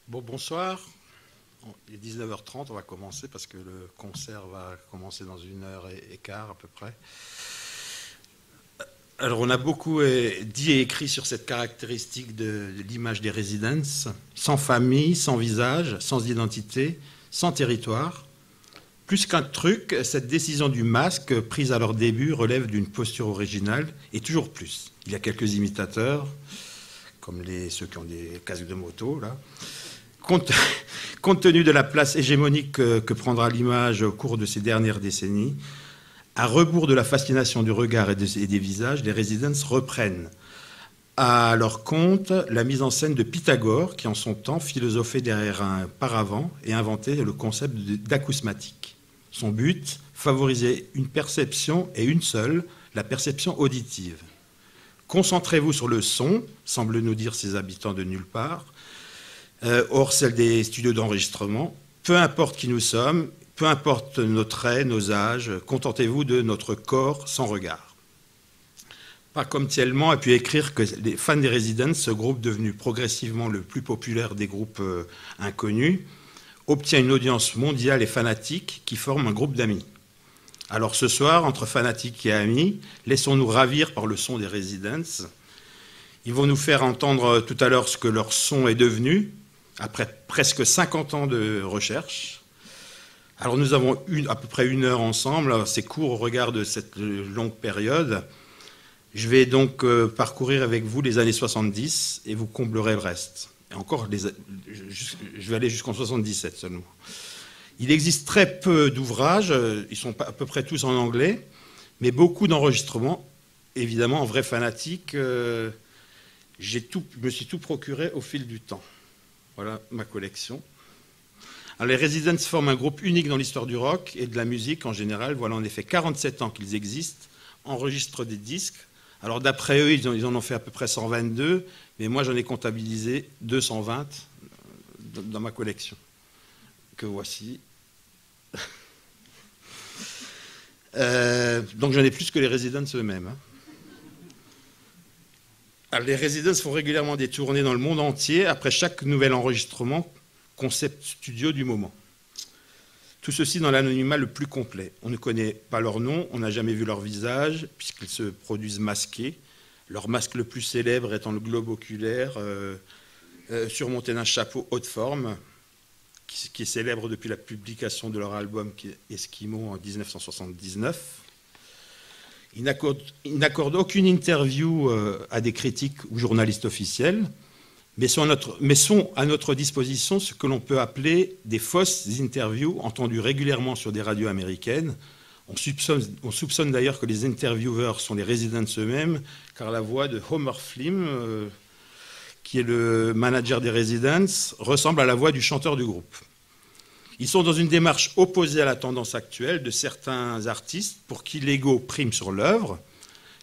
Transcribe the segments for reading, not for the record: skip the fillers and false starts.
Bon, bonsoir. Il est 19h30, on va commencer parce que le concert va commencer dans 1h15 à peu près. Alors, on a beaucoup dit et écrit sur cette caractéristique de l'image des Residents, sans famille, sans visage, sans identité, sans territoire. Plus qu'un truc, cette décision du masque, prise à leur début, relève d'une posture originale, et toujours plus. Il y a quelques imitateurs, comme ceux qui ont des casques de moto, là. Compte tenu de la place hégémonique que prendra l'image au cours de ces dernières décennies, à rebours de la fascination du regard et des visages, les Residents reprennent à leur compte la mise en scène de Pythagore, qui en son temps philosophait derrière un paravent et inventait le concept d'acousmatique. Son but, favoriser une perception et une seule, la perception auditive. Concentrez-vous sur le son, semblent nous dire ces habitants de nulle part, hors celle des studios d'enregistrement. Peu importe qui nous sommes, peu importe nos traits, nos âges, contentez-vous de notre corps sans regard. Pas comme Thielman a pu écrire que les fans des Residents, ce groupe devenu progressivement le plus populaire des groupes inconnus, obtient une audience mondiale et fanatique qui forme un groupe d'amis. Alors ce soir, entre fanatiques et amis, laissons-nous ravir par le son des Residents. Ils vont nous faire entendre tout à l'heure ce que leur son est devenu, après presque 50 ans de recherche. Alors nous avons à peu près 1 heure ensemble, c'est court au regard de cette longue période. Je vais donc parcourir avec vous les années 70 et vous comblerez le reste. Et encore, je vais aller jusqu'en 77 seulement. Il existe très peu d'ouvrages, ils sont à peu près tous en anglais, mais beaucoup d'enregistrements, évidemment en vrai fanatique. Je me suis tout procuré au fil du temps. Voilà ma collection. Alors, les Residents forment un groupe unique dans l'histoire du rock et de la musique en général. Voilà en effet 47 ans qu'ils existent, enregistrent des disques. Alors d'après eux, ils en ont fait à peu près 122, mais moi j'en ai comptabilisé 220 dans ma collection, que voici. Donc j'en ai plus que les Residents eux-mêmes. Hein. Alors, les Residents font régulièrement des tournées dans le monde entier après chaque nouvel enregistrement, concept studio du moment. Tout ceci dans l'anonymat le plus complet. On ne connaît pas leur nom, on n'a jamais vu leur visage, puisqu'ils se produisent masqués. Leur masque le plus célèbre étant le globe oculaire, surmonté d'un chapeau haute forme, qui est célèbre depuis la publication de leur album Eskimo en 1979. Ils n'accordent aucune interview à des critiques ou journalistes officiels, mais sont à notre disposition ce que l'on peut appeler des fausses interviews entendues régulièrement sur des radios américaines. On soupçonne d'ailleurs que les intervieweurs sont les Residents eux-mêmes, car la voix de Homer Flynn, qui est le manager des Residents, ressemble à la voix du chanteur du groupe. Ils sont dans une démarche opposée à la tendance actuelle de certains artistes pour qui l'ego prime sur l'œuvre.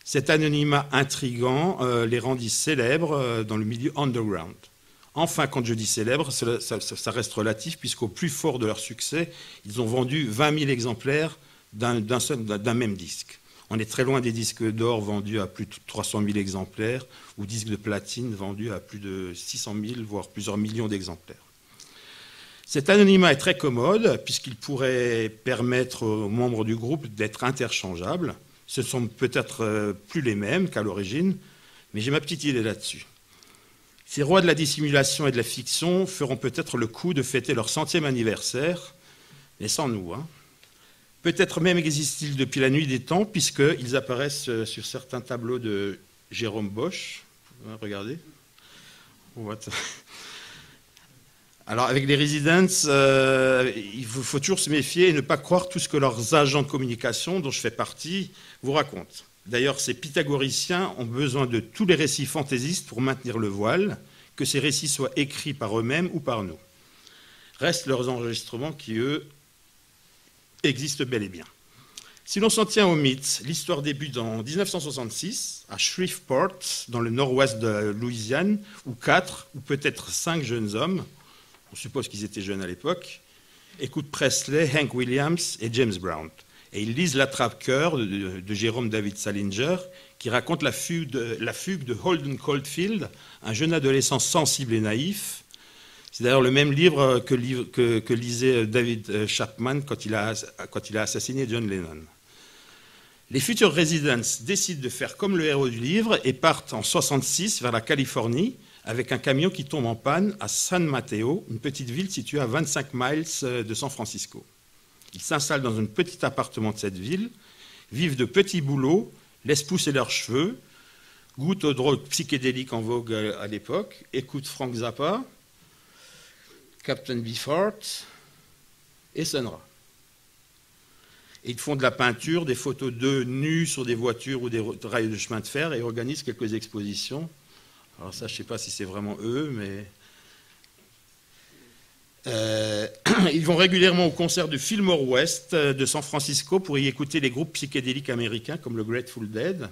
Cet anonymat intrigant les rendit célèbres dans le milieu underground. Enfin, quand je dis célèbres, ça reste relatif, puisqu'au plus fort de leur succès, ils ont vendu 20 000 exemplaires d'un même disque. On est très loin des disques d'or vendus à plus de 300 000 exemplaires, ou disques de platine vendus à plus de 600 000, voire plusieurs millions d'exemplaires. Cet anonymat est très commode, puisqu'il pourrait permettre aux membres du groupe d'être interchangeables. Ce ne sont peut-être plus les mêmes qu'à l'origine, mais j'ai ma petite idée là-dessus. Ces rois de la dissimulation et de la fiction feront peut-être le coup de fêter leur 100e anniversaire, mais sans nous. Hein. Peut-être même existent-ils depuis la nuit des temps, puisqu'ils apparaissent sur certains tableaux de Jérôme Bosch. Regardez. Alors, avec les Residents, il faut toujours se méfier et ne pas croire tout ce que leurs agents de communication, dont je fais partie, vous racontent. D'ailleurs, ces pythagoriciens ont besoin de tous les récits fantaisistes pour maintenir le voile, que ces récits soient écrits par eux-mêmes ou par nous. Restent leurs enregistrements qui, eux, existent bel et bien. Si l'on s'en tient au mythe, l'histoire débute en 1966, à Shreveport, dans le nord-ouest de Louisiane, où 4 ou peut-être 5 jeunes hommes, on suppose qu'ils étaient jeunes à l'époque, écoutent Presley, Hank Williams et James Brown. Et ils lisent l'attrape-cœur de Jérôme David Salinger, qui raconte la fugue de Holden Caulfield, un jeune adolescent sensible et naïf, C'est d'ailleurs le même livre que lisait David Chapman quand il a assassiné John Lennon. Les futurs Residents décident de faire comme le héros du livre et partent en 1966 vers la Californie avec un camion qui tombe en panne à San Mateo, une petite ville située à 25 miles de San Francisco. Ils s'installent dans un petit appartement de cette ville, vivent de petits boulots, laissent pousser leurs cheveux, goûtent aux drogues psychédéliques en vogue à l'époque, écoutent Frank Zappa, Captain Beefheart et Sun Ra. Et ils font de la peinture, des photos d'eux nus sur des voitures ou des rails de chemin de fer et organisent quelques expositions. Alors ça, je ne sais pas si c'est vraiment eux, mais... ils vont régulièrement au concert du Fillmore West de San Francisco pour y écouter les groupes psychédéliques américains comme le Grateful Dead,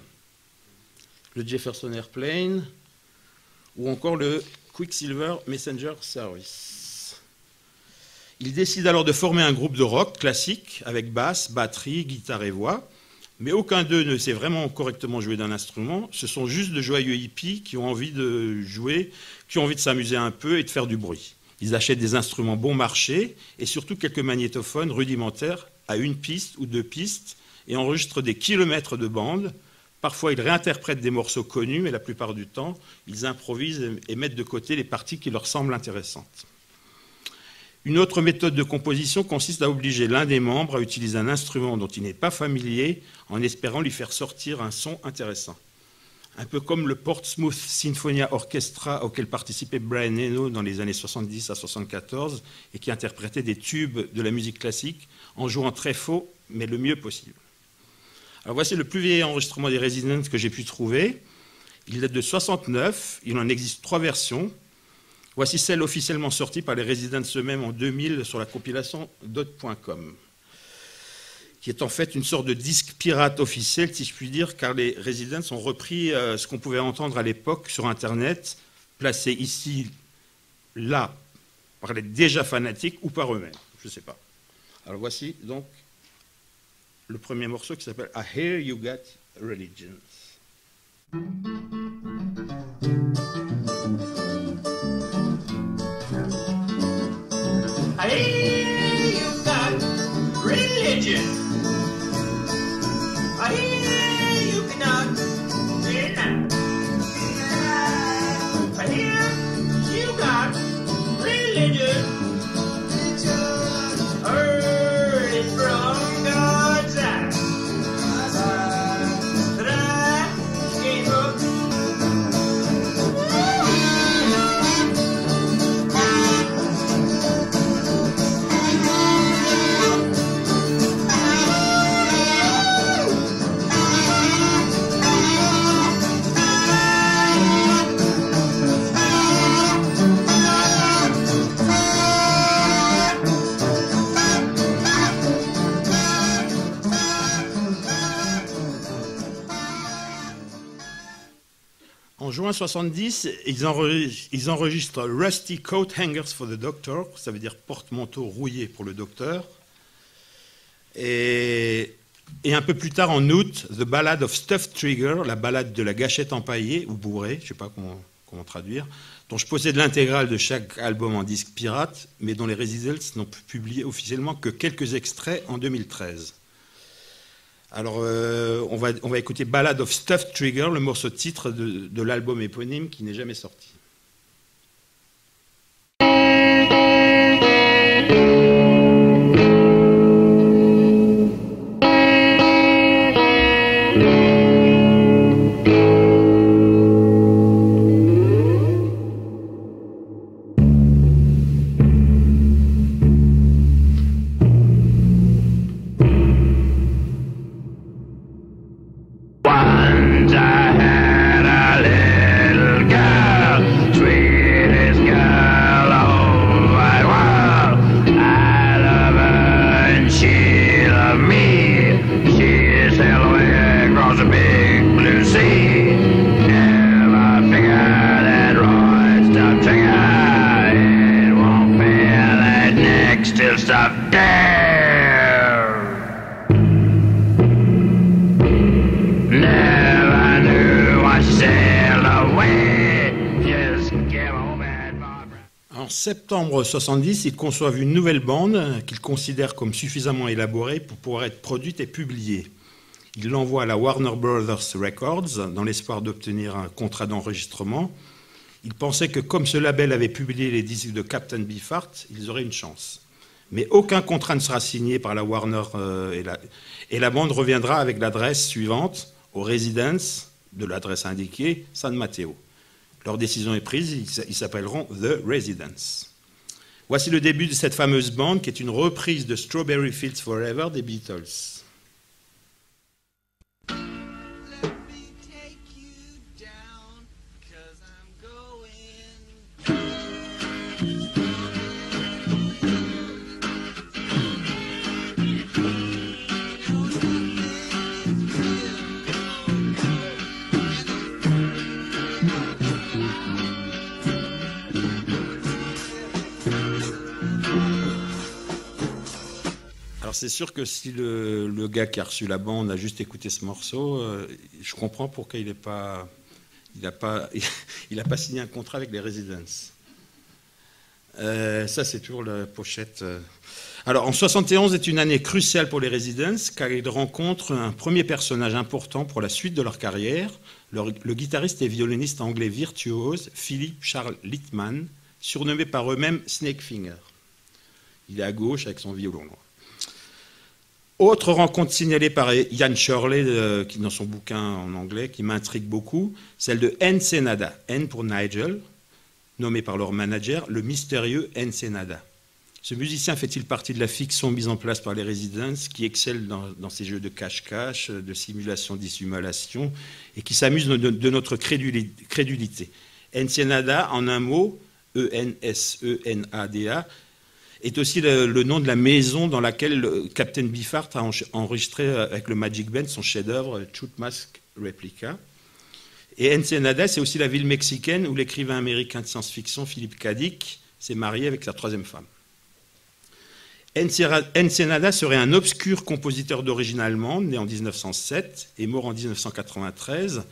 le Jefferson Airplane ou encore le Quicksilver Messenger Service. Ils décident alors de former un groupe de rock classique avec basse, batterie, guitare et voix, mais aucun d'eux ne sait vraiment correctement jouer d'un instrument. Ce sont juste de joyeux hippies qui ont envie de jouer, qui ont envie de s'amuser un peu et de faire du bruit. Ils achètent des instruments bon marché et surtout quelques magnétophones rudimentaires à une piste ou deux pistes et enregistrent des kilomètres de bande. Parfois, ils réinterprètent des morceaux connus, mais la plupart du temps, ils improvisent et mettent de côté les parties qui leur semblent intéressantes. Une autre méthode de composition consiste à obliger l'un des membres à utiliser un instrument dont il n'est pas familier en espérant lui faire sortir un son intéressant. Un peu comme le Portsmouth Sinfonia Orchestra auquel participait Brian Eno dans les années 70 à 74 et qui interprétait des tubes de la musique classique en jouant très faux mais le mieux possible. Alors voici le plus vieil enregistrement des Residents que j'ai pu trouver. Il date de 69, il en existe 3 versions. Voici celle officiellement sortie par les Residents eux-mêmes en 2000 sur la compilation dot.com, qui est en fait une sorte de disque pirate officiel, si je puis dire, car les Residents ont repris ce qu'on pouvait entendre à l'époque sur Internet, placé ici, là, par les déjà fanatiques ou par eux-mêmes, je ne sais pas. Alors voici donc le premier morceau qui s'appelle I Hear You Got Religions. I hear you got religion. I hear you cannot deny. I hear you got religion. Heard it from God's eye. That I gave up. En juin 70, ils enregistrent Rusty Coat Hangers for the Doctor, ça veut dire porte-manteau rouillé pour le docteur. Et un peu plus tard, en août, The Ballad of Stuffed Trigger, la ballade de la gâchette empaillée ou bourrée, je ne sais pas comment traduire, dont je possède l'intégrale de chaque album en disque pirate, mais dont les Residents n'ont publié officiellement que quelques extraits en 2013. Alors, on va écouter Ballad of Stuffed Trigger, le morceau de titre de l'album éponyme qui n'est jamais sorti. Once I had a little girl. En septembre 70, ils conçoivent une nouvelle bande qu'ils considèrent comme suffisamment élaborée pour pouvoir être produite et publiée. Ils l'envoient à la Warner Brothers Records dans l'espoir d'obtenir un contrat d'enregistrement. Ils pensaient que comme ce label avait publié les disques de Captain Beefheart, ils auraient une chance. Mais aucun contrat ne sera signé par la Warner et la bande reviendra avec l'adresse suivante, au Residence, de l'adresse indiquée, San Mateo. Leur décision est prise, ils s'appelleront The Residence. Voici le début de cette fameuse bande qui est une reprise de Strawberry Fields Forever des Beatles. C'est sûr que si le gars qui a reçu la bande a juste écouté ce morceau, je comprends pourquoi il n'a pas signé un contrat avec les Residents. Ça, c'est toujours la pochette. Alors, en 71 est une année cruciale pour les Residents, car ils rencontrent un premier personnage important pour la suite de leur carrière, le guitariste et violoniste anglais virtuose Philip Charles Littman, surnommé par eux-mêmes Snakefinger. Il est à gauche avec son violon. Autre rencontre signalée par Ian Shirley, qui dans son bouquin en anglais, qui m'intrigue beaucoup, celle de Ensenada, N pour Nigel, nommé par leur manager, le mystérieux Ensenada. Ce musicien fait-il partie de la fiction mise en place par les Residents, qui excelle dans ces jeux de cache-cache, de simulation-dissimulation, et qui s'amuse de notre crédulité. Ensenada, en un mot, E-N-S-E-N-A-D-A, est aussi le nom de la maison dans laquelle Captain Beefheart a enregistré avec le Magic Band son chef-d'œuvre Chute Mask Replica. Et Ensenada, c'est aussi la ville mexicaine où l'écrivain américain de science-fiction Philip K. Dick s'est marié avec sa troisième femme. Ensenada serait un obscur compositeur d'origine allemande, né en 1907 et mort en 1993,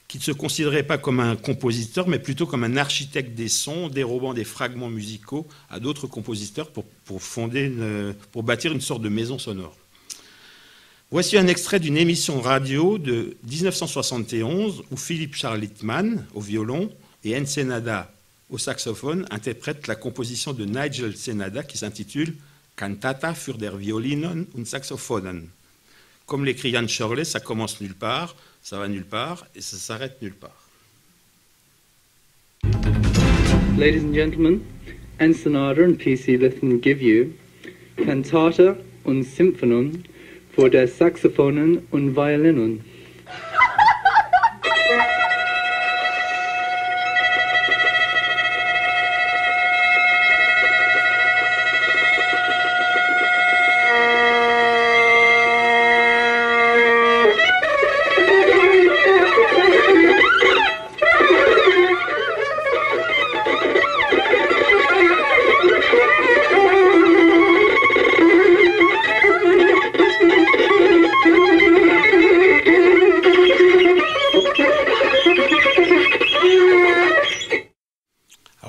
qui ne se considérait pas comme un compositeur, mais plutôt comme un architecte des sons, dérobant des fragments musicaux à d'autres compositeurs pour bâtir une sorte de maison sonore. Voici un extrait d'une émission radio de 1971 où Philip Charles Littman, au violon, et Ensenada, au saxophone, interprètent la composition de Nigel Senada qui s'intitule « Cantata für der Violinen und Saxophonen ». Comme l'écrit Ian Shirley, ça commence nulle part, ça va nulle part et ça s'arrête nulle part. Ladies and gentlemen, Ensenada and PC Littman give you Cantata und Symphonen für der Saxophonen und Violinen.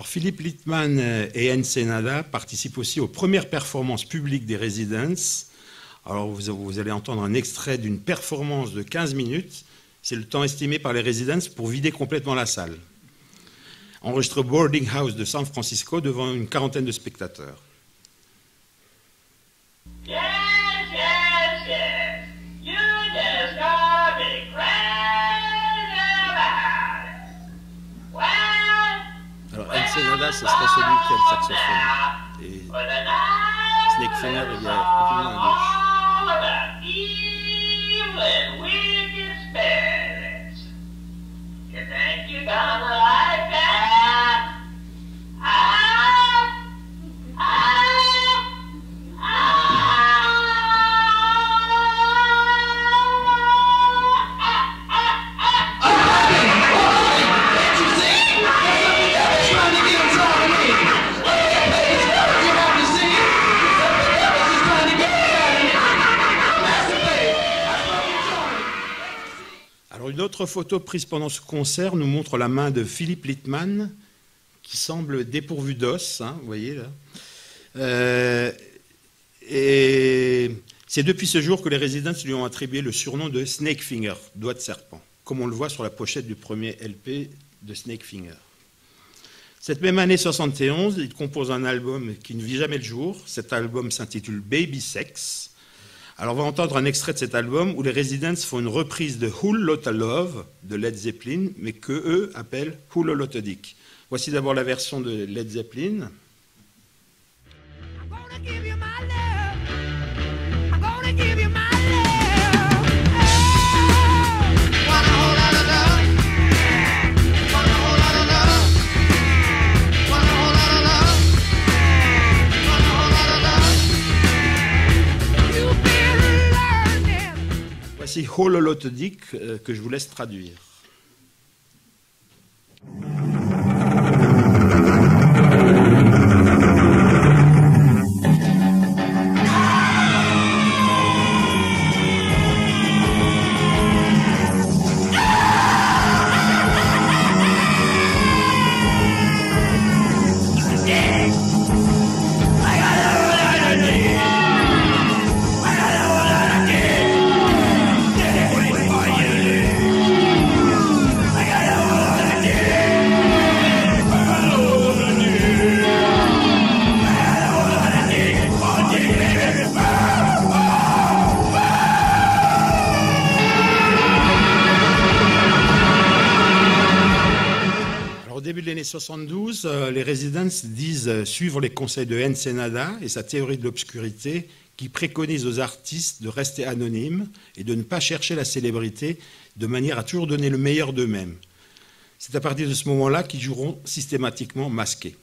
Philip Littman et Ensenada participent aussi aux premières performances publiques des Residents. Alors vous allez entendre un extrait d'une performance de 15 minutes. C'est le temps estimé par les Residents pour vider complètement la salle. Enregistré au Boarding House de San Francisco devant une quarantaine de spectateurs. Yes, yes, yes. You just got me crazy about it. Well, Alors Ensenada, ce serait celui qui a le saxophone. Et Snakefinger, il y a complètement à gauche. You think you're gonna like that? Alors une autre photo prise pendant ce concert nous montre la main de Philip Littman qui semble dépourvu d'os, hein, vous voyez là. Et c'est depuis ce jour que les Residents lui ont attribué le surnom de Snakefinger, doigt de serpent, comme on le voit sur la pochette du premier LP de Snakefinger. Cette même année 71, il compose un album qui ne vit jamais le jour. Cet album s'intitule Baby Sex. Alors on va entendre un extrait de cet album où les Residents font une reprise de Whole Lotta Love de Led Zeppelin, mais que eux appellent Whole Lotta Dick. Voici d'abord la version de Led Zeppelin. Voici Whole Lotta Dick que je vous laisse traduire. Au début de l'année 72, les Residents disent suivre les conseils de Ensenada et sa théorie de l'obscurité qui préconise aux artistes de rester anonymes et de ne pas chercher la célébrité de manière à toujours donner le meilleur d'eux-mêmes. C'est à partir de ce moment-là qu'ils joueront systématiquement masqués.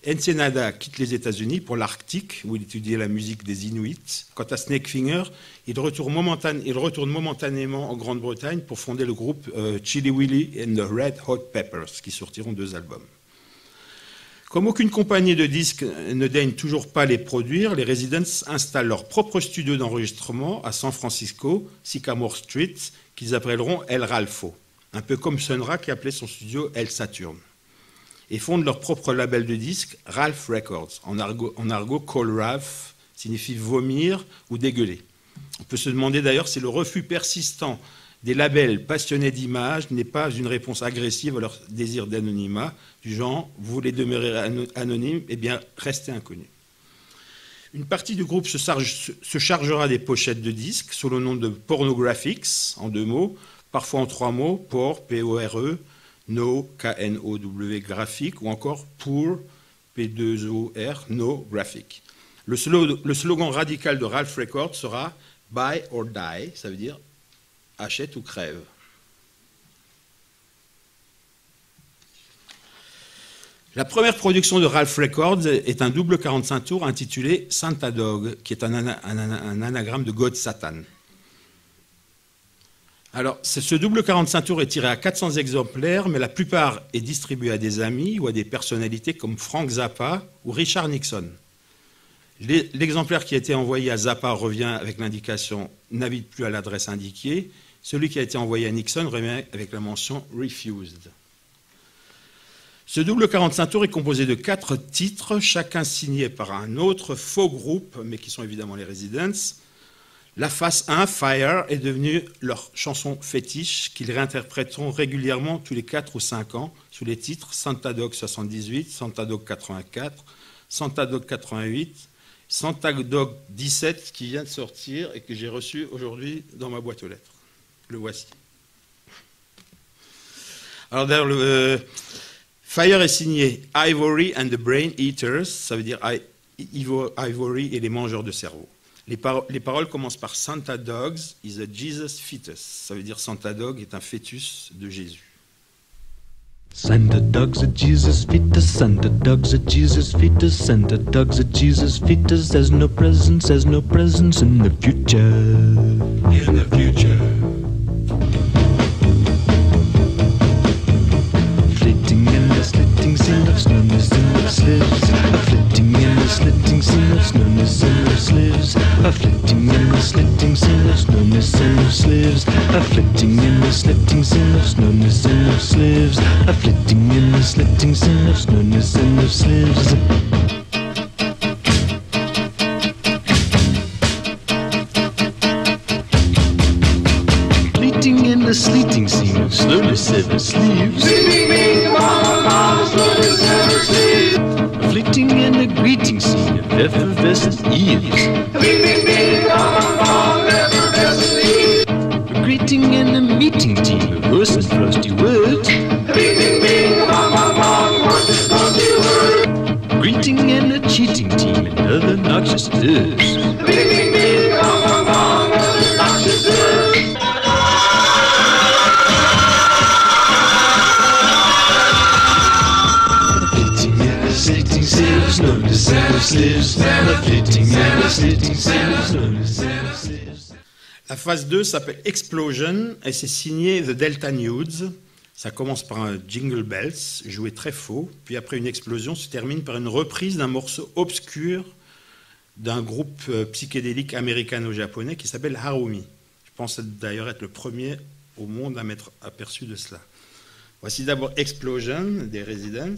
Ensenada quitte les États-Unis pour l'Arctique, où il étudiait la musique des Inuits. Quant à Snakefinger, il retourne momentanément en Grande-Bretagne pour fonder le groupe Chilly Willy and the Red Hot Peppers, qui sortiront 2 albums. Comme aucune compagnie de disques ne daigne toujours pas les produire, les Residents installent leur propre studio d'enregistrement à San Francisco, Sycamore Street, qu'ils appelleront El Ralfo, un peu comme Sun Ra qui appelait son studio El Saturn, et fondent leur propre label de disques, Ralph Records. En argot, Call Ralph signifie vomir ou dégueuler. On peut se demander d'ailleurs si le refus persistant des labels passionnés d'images n'est pas une réponse agressive à leur désir d'anonymat, du genre « vous voulez demeurer anonyme, eh bien restez inconnu ». Une partie du groupe se chargera des pochettes de disques sous le nom de Pornographics, en 2 mots, parfois en 3 mots, Por, P-O-R-E, No, K-N-O-W, graphique, ou encore Pour, P-2-O-R, No, graphic. Le slogan radical de Ralph Records sera « Buy or die », ça veut dire « achète ou crève ». La première production de Ralph Records est un double 45 tours intitulé Santa Dog, qui est un anagramme de God Satan. Alors, ce double 45 tours est tiré à 400 exemplaires, mais la plupart est distribué à des amis ou à des personnalités comme Frank Zappa ou Richard Nixon. L'exemplaire qui a été envoyé à Zappa revient avec l'indication « n'habite plus à l'adresse indiquée ». Celui qui a été envoyé à Nixon revient avec la mention « refused ». Ce double 45 tours est composé de 4 titres, chacun signé par un autre faux groupe, mais qui sont évidemment les Residents. La face 1, Fire, est devenue leur chanson fétiche qu'ils réinterpréteront régulièrement tous les 4 ou 5 ans sous les titres Santa Dog 78, Santa Dog 84, Santa Dog 88, Santa Dog 17 qui vient de sortir et que j'ai reçu aujourd'hui dans ma boîte aux lettres. Le voici. Alors d'ailleurs, Fire est signé Ivory and the Brain Eaters, ça veut dire Ivory et les mangeurs de cerveau. Les paroles commencent par Santa Dogs is a Jesus fetus. Ça veut dire Santa Dog est un fœtus de Jésus. Santa Dog's a Jesus fetus, Santa Dog's a Jesus fetus, Santa Dog's a Jesus fetus. There's no presence in the future. In the future. Flitting in the slitting scene of snowness in the slivs. A flitting in the slitting scene of snowness in the slivs. A afflicting and the slitting sin of slowness and of slaves, afflicting and the slitting sin of slowness and of slaves, afflicting and the slitting sin of slowness and of slaves. Fleeting in the sleeting scene of slowness ever sleeves. Afflicting in the greeting scene of effervescent eves. A greeting in the meeting team of hoarse and frosty words. Greeting in the cheating team and other noxious herbs. La phase 2 s'appelle Explosion et c'est signé The Delta Nudes. Ça commence par un Jingle Bells, joué très faux, puis après une explosion se termine par une reprise d'un morceau obscur d'un groupe psychédélique américano-japonais qui s'appelle Harumi. Je pense d'ailleurs être le premier au monde à m'être aperçu de cela. Voici d'abord Explosion des Residents.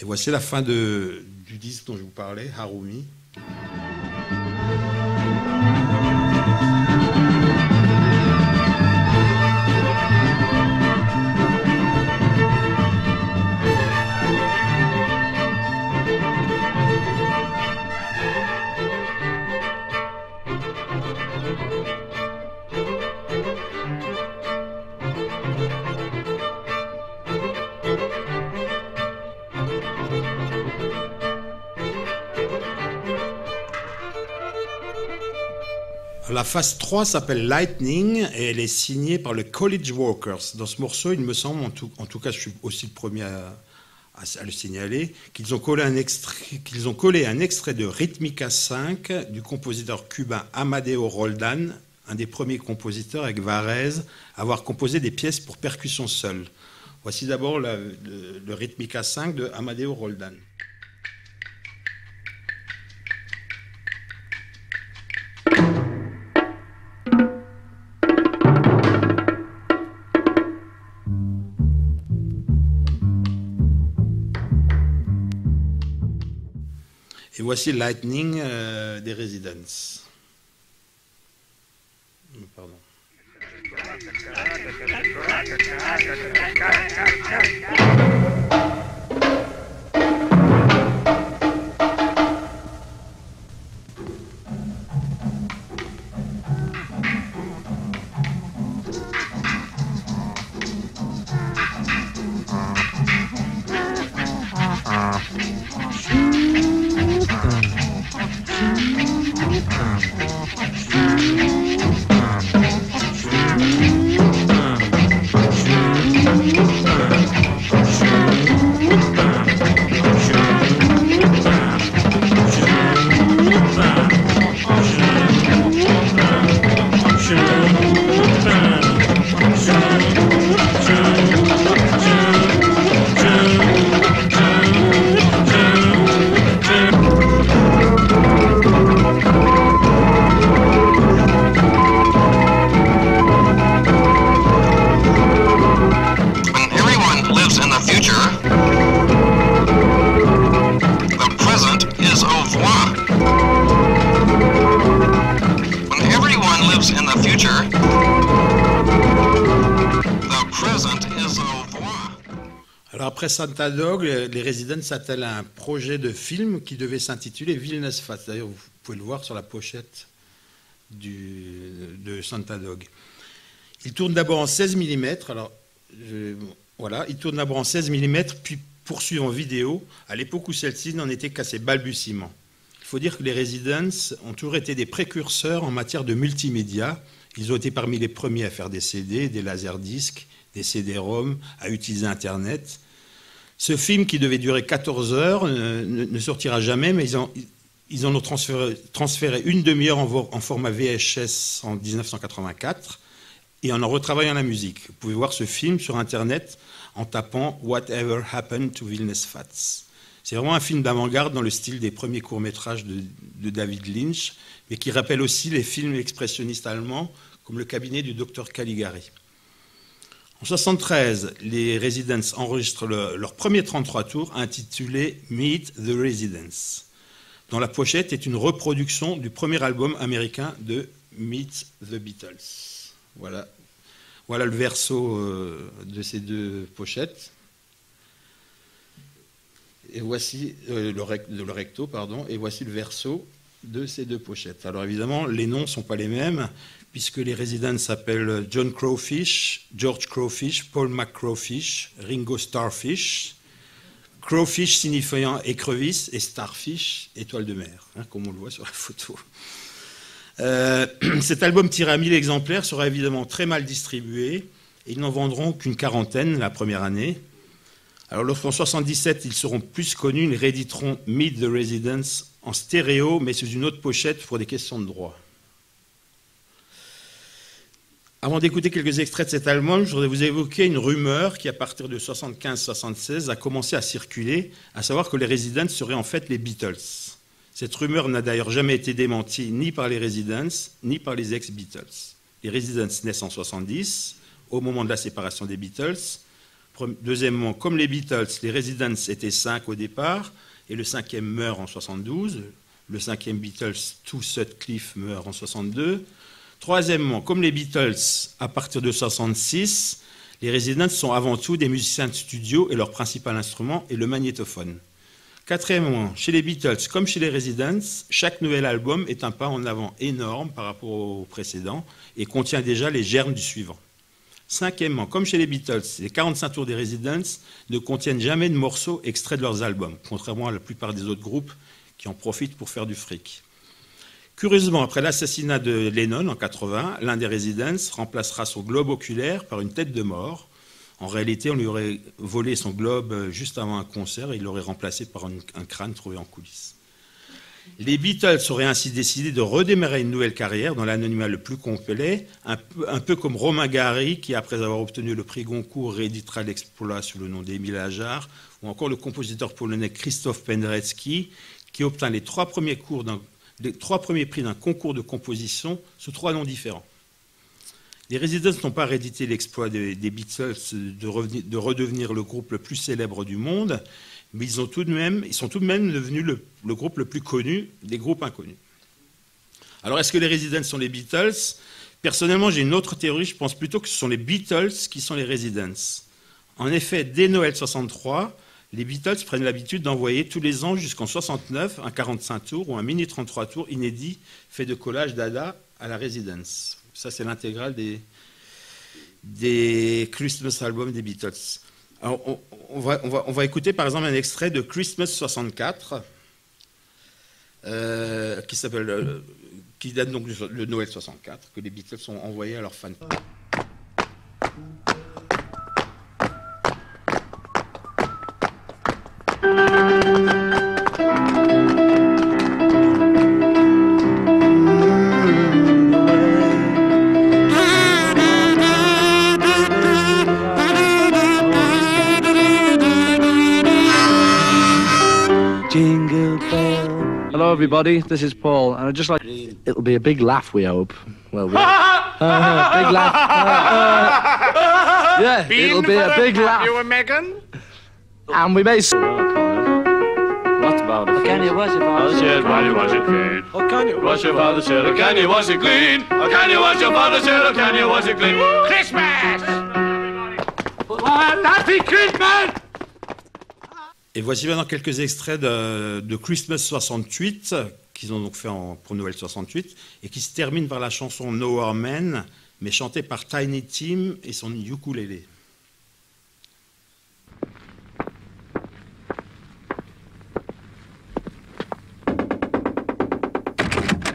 Et voici la fin du disque dont je vous parlais, Harumi. La phase 3 s'appelle Lightning et elle est signée par le College Workers. Dans ce morceau, il me semble, en tout cas je suis aussi le premier à le signaler, qu'ils ont collé un extrait de Rhythmica 5 du compositeur cubain Amadeo Roldan, un des premiers compositeurs avec Varese à avoir composé des pièces pour percussion seule. Voici d'abord le Rhythmica 5 de Amadeo Roldan. Et voici Lightning des Residents. Pardon. Alors après Santa Dog, les Residents s'attellent à un projet de film qui devait s'intituler Villainous Fats. D'ailleurs, vous pouvez le voir sur la pochette de Santa Dog. Il tourne d'abord en 16 mm. Alors, voilà, il tourne d'abord en 16 mm, puis poursuit en vidéo, à l'époque où celle-ci n'en était qu'à ses balbutiements. Il faut dire que les Residents ont toujours été des précurseurs en matière de multimédia. Ils ont été parmi les premiers à faire des CD, des laserdiscs, des CD-ROM, à utiliser Internet. Ce film, qui devait durer 14 heures, ne sortira jamais, mais ils en ont transféré une demi-heure en format VHS en 1984 et en retravaillant la musique. Vous pouvez voir ce film sur Internet en tapant « Whatever Happened to Villainous Fats ». C'est vraiment un film d'avant-garde dans le style des premiers courts-métrages de David Lynch, mais qui rappelle aussi les films expressionnistes allemands, comme Le cabinet du docteur Caligari. En 1973, les Residents enregistrent leur premier 33 tours intitulé « Meet the Residents », dont la pochette est une reproduction du premier album américain de Meet the Beatles. Voilà le verso de ces deux pochettes. Et voici le recto, pardon, et voici le verso de ces deux pochettes. Alors évidemment, les noms ne sont pas les mêmes, puisque les Residents s'appellent John Crawfish, George Crawfish, Paul McCrawfish, Ringo Starfish, Crawfish signifiant écrevisse et Starfish, étoile de mer, hein, comme on le voit sur la photo. Cet album tiré à 1000 exemplaires sera évidemment très mal distribué, et ils n'en vendront qu'une quarantaine la première année. Alors lorsqu'en 1977, ils seront plus connus, ils rééditeront Meet the Residents en stéréo, mais sous une autre pochette pour des questions de droit. Avant d'écouter quelques extraits de cet album, je voudrais vous évoquer une rumeur qui, à partir de 1975-1976, a commencé à circuler, à savoir que les Residents seraient en fait les Beatles. Cette rumeur n'a d'ailleurs jamais été démentie ni par les Residents, ni par les ex-Beatles. Les Residents naissent en 1970, au moment de la séparation des Beatles. Deuxièmement, comme les Beatles, les Residents étaient 5 au départ, et le cinquième meurt en 1972. Le cinquième Beatles, Stu Sutcliffe, meurt en 1962. Troisièmement, comme les Beatles, à partir de 1966, les Residents sont avant tout des musiciens de studio et leur principal instrument est le magnétophone. Quatrièmement, chez les Beatles comme chez les Residents, chaque nouvel album est un pas en avant énorme par rapport au précédent et contient déjà les germes du suivant. Cinquièmement, comme chez les Beatles, les 45 tours des Residents ne contiennent jamais de morceaux extraits de leurs albums, contrairement à la plupart des autres groupes qui en profitent pour faire du fric. Curieusement, après l'assassinat de Lennon en 1980, l'un des Residents remplacera son globe oculaire par une tête de mort. En réalité, on lui aurait volé son globe juste avant un concert et il l'aurait remplacé par un crâne trouvé en coulisses. Les Beatles auraient ainsi décidé de redémarrer une nouvelle carrière dans l'anonymat le plus complet, un peu comme Romain Gary, qui, après avoir obtenu le prix Goncourt, rééditera l'exploit sous le nom d'Émile Ajar, ou encore le compositeur polonais Krzysztof Penderecki, qui obtint les trois premiers prix d'un concours de composition sous 3 noms différents. Les Residents n'ont pas réédité l'exploit des Beatles de redevenir le groupe le plus célèbre du monde, mais ils sont tout de même devenus le groupe le plus connu des groupes inconnus. Alors, est-ce que les Residents sont les Beatles? Personnellement, j'ai une autre théorie. Je pense plutôt que ce sont les Beatles qui sont les Residents. En effet, dès Noël 63, les Beatles prennent l'habitude d'envoyer tous les ans jusqu'en 69 un 45 tours ou un mini 33 tours inédit fait de collage d'Ada à la Residence. Ça, c'est l'intégrale des Christmas albums des Beatles. Alors, on va écouter par exemple un extrait de Christmas 64 qui date donc de Noël 64, que les Beatles ont envoyé à leurs fans. Hello, everybody. This is Paul, and I'd just like... It'll be a big laugh, we hope. Well, big laugh. Yeah, it'll be a big laugh. You and Megan? And we may... What about it? Can you wash it Father said, why you wash it clean? Oh, can you Wash your father said, oh, can you wash it clean? Oh, can you wash your father said, oh, can you wash it clean? Christmas! Well, happy Christmas! Et voici maintenant quelques extraits de Christmas 68, qu'ils ont donc fait pour Noël 68, et qui se terminent par la chanson Nowhere Man, mais chantée par Tiny Tim et son ukulélé.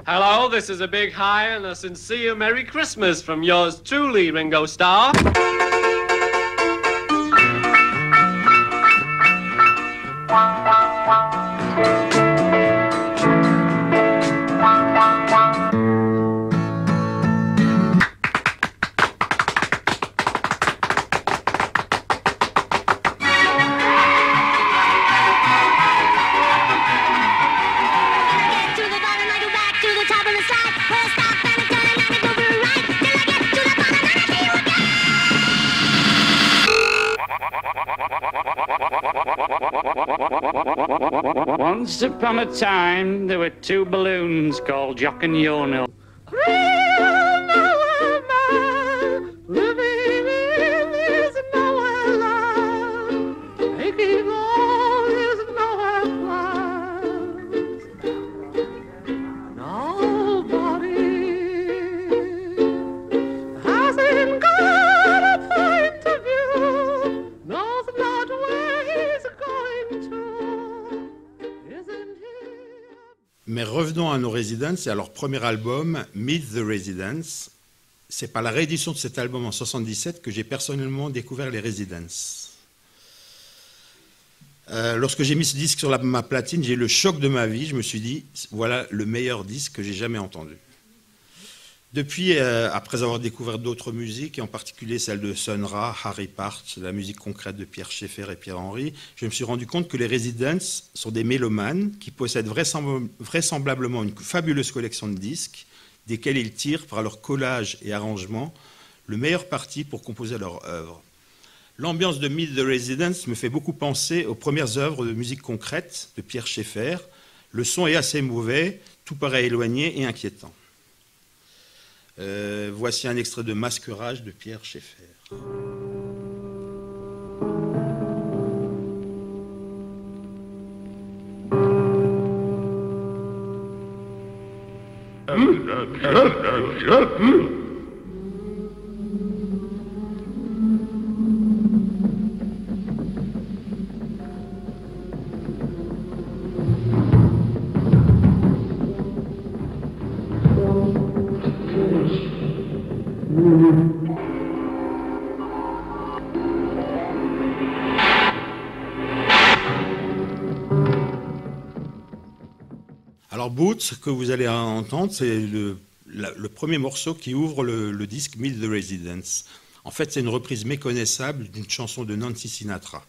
Hello, this is a big hi and a sincere Merry Christmas from yours truly, Ringo Starr. Once upon a time, there were two balloons called Jock and Yonil. Mais revenons à nos Residents et à leur premier album, Meet the Residents. C'est par la réédition de cet album en 1977 que j'ai personnellement découvert les Residents. Lorsque j'ai mis ce disque sur ma platine, j'ai eu le choc de ma vie. Je me suis dit, voilà le meilleur disque que j'ai jamais entendu. Depuis, après avoir découvert d'autres musiques, et en particulier celle de Sun Ra, Harry Part, la musique concrète de Pierre Schaeffer et Pierre Henry, je me suis rendu compte que les Residents sont des mélomanes qui possèdent vraisemblablement une fabuleuse collection de disques, desquels ils tirent, par leur collage et arrangement, le meilleur parti pour composer leur œuvre. L'ambiance de Meet the Residents me fait beaucoup penser aux premières œuvres de musique concrète de Pierre Schaeffer. Le son est assez mauvais, tout paraît éloigné et inquiétant. Voici un extrait de Masquerage de Pierre Schaeffer. Alors Boots, que vous allez entendre, c'est le premier morceau qui ouvre le disque Meet the Residents. En fait, c'est une reprise méconnaissable d'une chanson de Nancy Sinatra.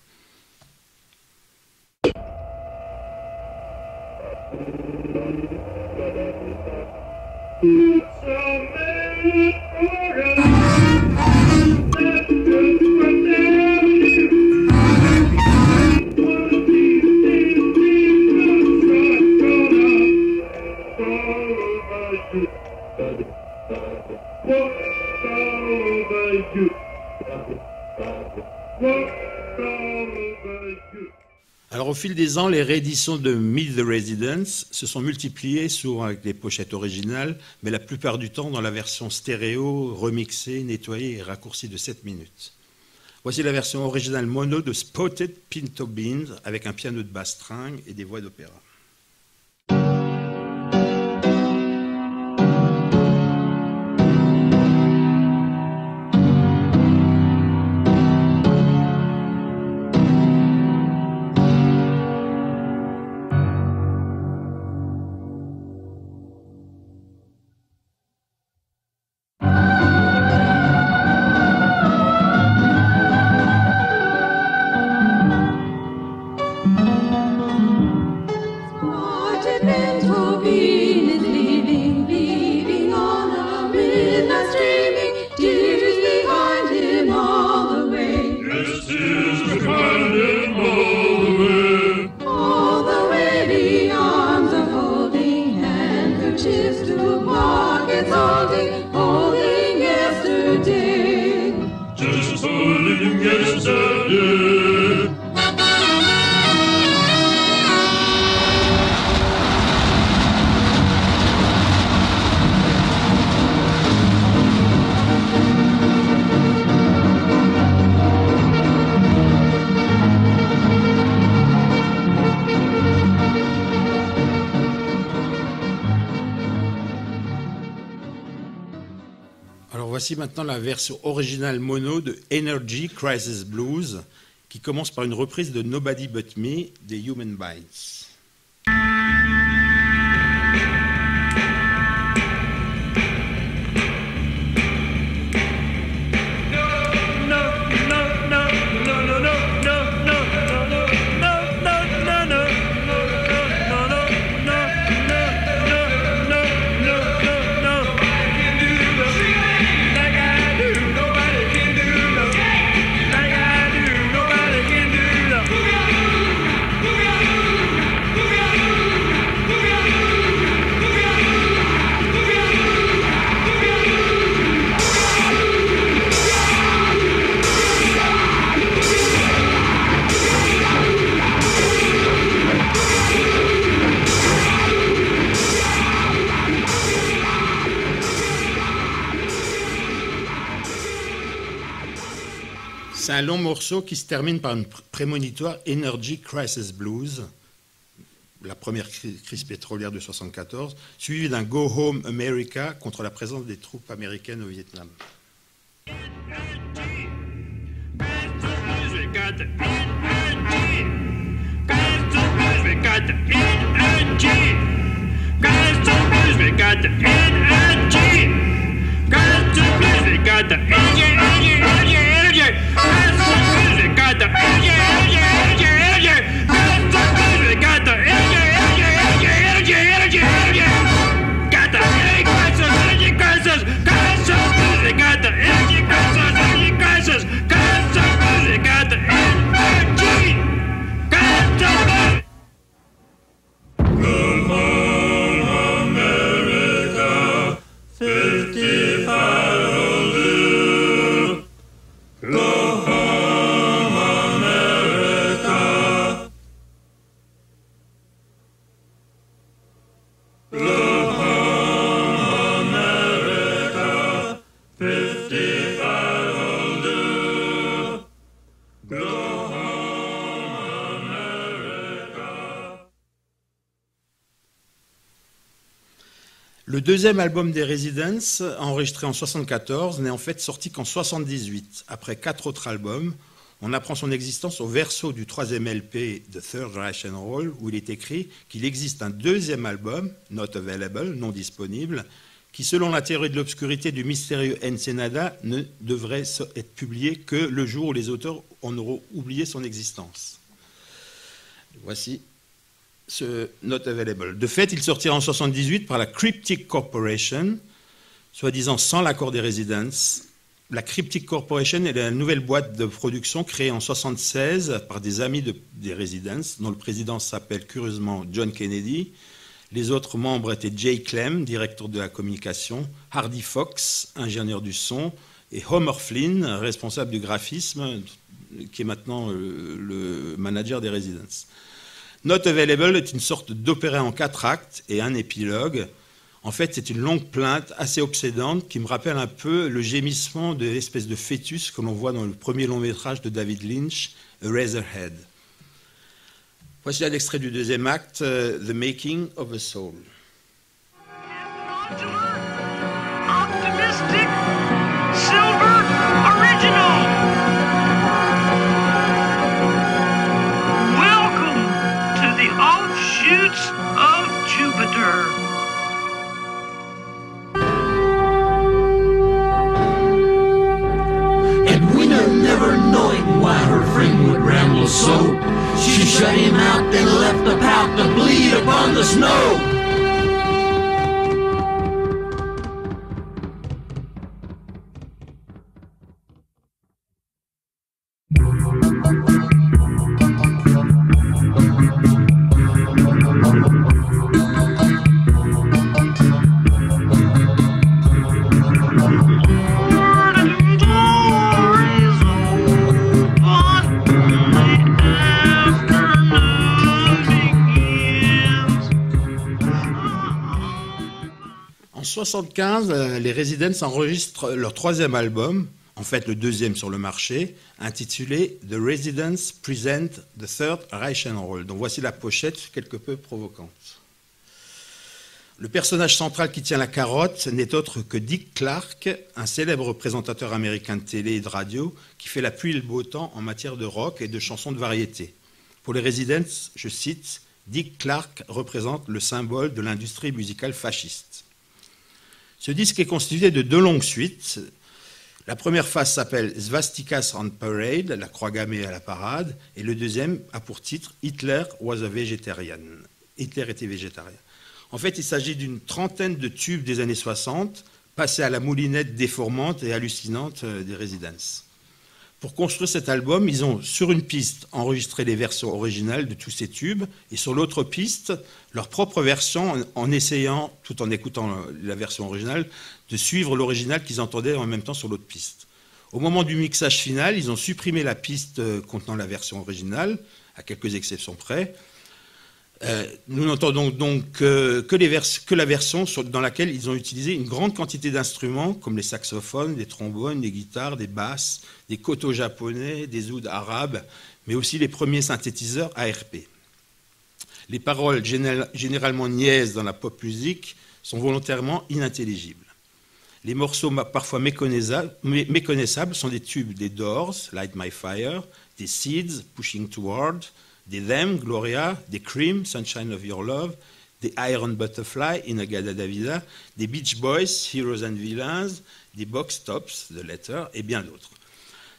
Alors au fil des ans, les rééditions de Meet the Residents se sont multipliées, souvent avec les pochettes originales, mais la plupart du temps dans la version stéréo, remixée, nettoyée et raccourcie de 7 minutes. Voici la version originale mono de Spotted Pinto Beans avec un piano de basse string et des voix d'opéra. Voici maintenant la version originale mono de Energy Crisis Blues, qui commence par une reprise de Nobody But Me des Human Bites. C'est un long morceau qui se termine par une prémonitoire Energy Crisis Blues, la première crise pétrolière de 1974, suivie d'un Go Home America contre la présence des troupes américaines au Vietnam. Le deuxième album des Residents, enregistré en 1974, n'est en fait sorti qu'en 1978. Après 4 autres albums, on apprend son existence au verso du troisième LP The Third Reich and Roll, où il est écrit qu'il existe un deuxième album, Not Available, non disponible, qui, selon la théorie de l'obscurité du mystérieux Ensenada, ne devrait être publié que le jour où les auteurs en auront oublié son existence. Voici ce Not Available. De fait, il sortira en 1978 par la Cryptic Corporation, soi-disant sans l'accord des Residents. La Cryptic Corporation est la nouvelle boîte de production créée en 1976 par des amis des Residents, dont le président s'appelle curieusement John Kennedy. Les autres membres étaient Jay Clem, directeur de la communication, Hardy Fox, ingénieur du son, et Homer Flynn, responsable du graphisme, qui est maintenant le manager des Residents. Not Available est une sorte d'opéra en 4 actes et un épilogue. En fait, c'est une longue plainte assez obsédante qui me rappelle un peu le gémissement de l'espèce de fœtus que l'on voit dans le premier long-métrage de David Lynch, Eraserhead. Voici un extrait du deuxième acte, The Making of a Soul. Optimistic Silver Original. Welcome to the offshoots of Jupiter. Edwina, never knowing why her friend would ramble so, she shut him out, then left the pout to bleed upon the snow. En 1975, les Residents enregistrent leur troisième album, en fait le deuxième sur le marché, intitulé The Residents Present the Third Reich and Roll. Donc voici la pochette quelque peu provocante. Le personnage central qui tient la carotte n'est autre que Dick Clark, un célèbre présentateur américain de télé et de radio qui fait la pluie et le beau temps en matière de rock et de chansons de variété. Pour les Residents, je cite, Dick Clark représente le symbole de l'industrie musicale fasciste. Ce disque est constitué de 2 longues suites. La première phase s'appelle Swastikas on Parade, la croix gammée à la parade, et le deuxième a pour titre Hitler was a vegetarian. Hitler était végétarien. En fait, il s'agit d'une trentaine de tubes des années 60, passés à la moulinette déformante et hallucinante des Residents. Pour construire cet album, ils ont, sur une piste, enregistré les versions originales de tous ces tubes, et sur l'autre piste, leur propre version, en essayant, tout en écoutant la version originale, de suivre l'original qu'ils entendaient en même temps sur l'autre piste. Au moment du mixage final, ils ont supprimé la piste contenant la version originale, à quelques exceptions près. Nous n'entendons donc que la version dans laquelle ils ont utilisé une grande quantité d'instruments, comme les saxophones, des trombones, des guitares, des basses, des kotos japonais, des ouds arabes, mais aussi les premiers synthétiseurs ARP. Les paroles généralement niaises dans la pop musique sont volontairement inintelligibles. Les morceaux parfois méconnaissables sont des tubes des Doors, Light My Fire, des Seeds, Pushing Toward, des Them, Gloria, des Cream, Sunshine of Your Love, des Iron Butterfly, In-A-Gadda-Da Vida, des Beach Boys, Heroes and Villains, des Box Tops, The Letter, et bien d'autres.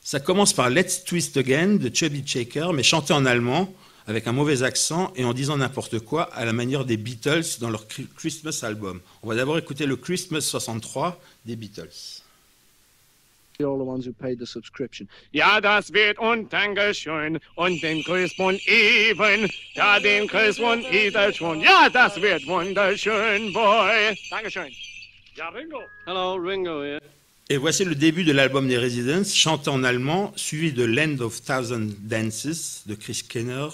Ça commence par Let's Twist Again de Chubby Checker, mais chanté en allemand, avec un mauvais accent et en disant n'importe quoi, à la manière des Beatles dans leur Christmas album. On va d'abord écouter le Christmas 63 des Beatles. All the ones who paid the subscription. Ja, das wird und Dankeschön und den Christmond even. Ja, den Christmond wieder schon. Ja, das wird wunderschön, boy. Dankeschön. Ja, Ringo. Hello, Ringo here. Et voici le début de l'album des Residents, chanté en allemand, suivi de Land of Thousand Dances de Chris Kenner,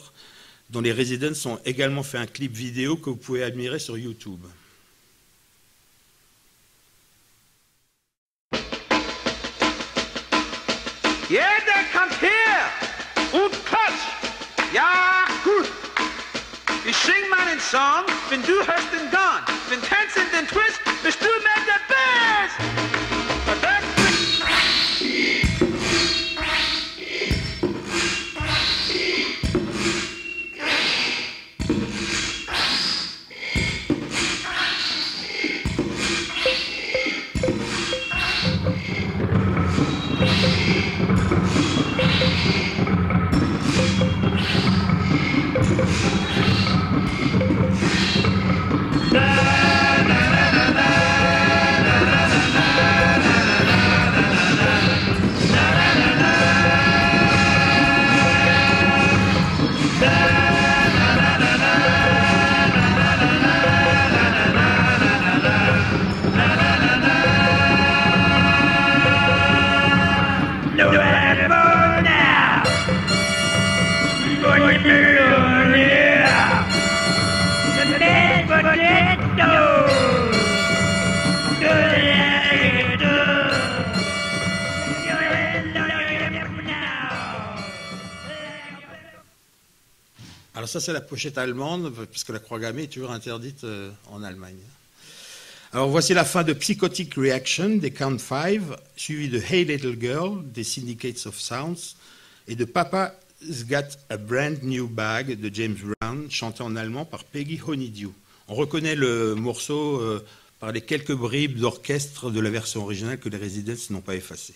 dont les Residents ont également fait un clip vidéo que vous pouvez admirer sur YouTube. Jeder kommt her und klatscht. Ja, gut. Ich sing meinen Song, wenn du hörst den Gong. Wenn tanzen den Twist, bist du mehr der Best. Alors ça, c'est la pochette allemande, parce que la croix gammée est toujours interdite en Allemagne. Alors voici la fin de Psychotic Reaction des Count Five, suivi de Hey Little Girl des Syndicates of Sounds et de Papa's Got a Brand New Bag de James Brown, chanté en allemand par Peggy Honeydew. On reconnaît le morceau par les quelques bribes d'orchestre de la version originale que les Residents n'ont pas effacées.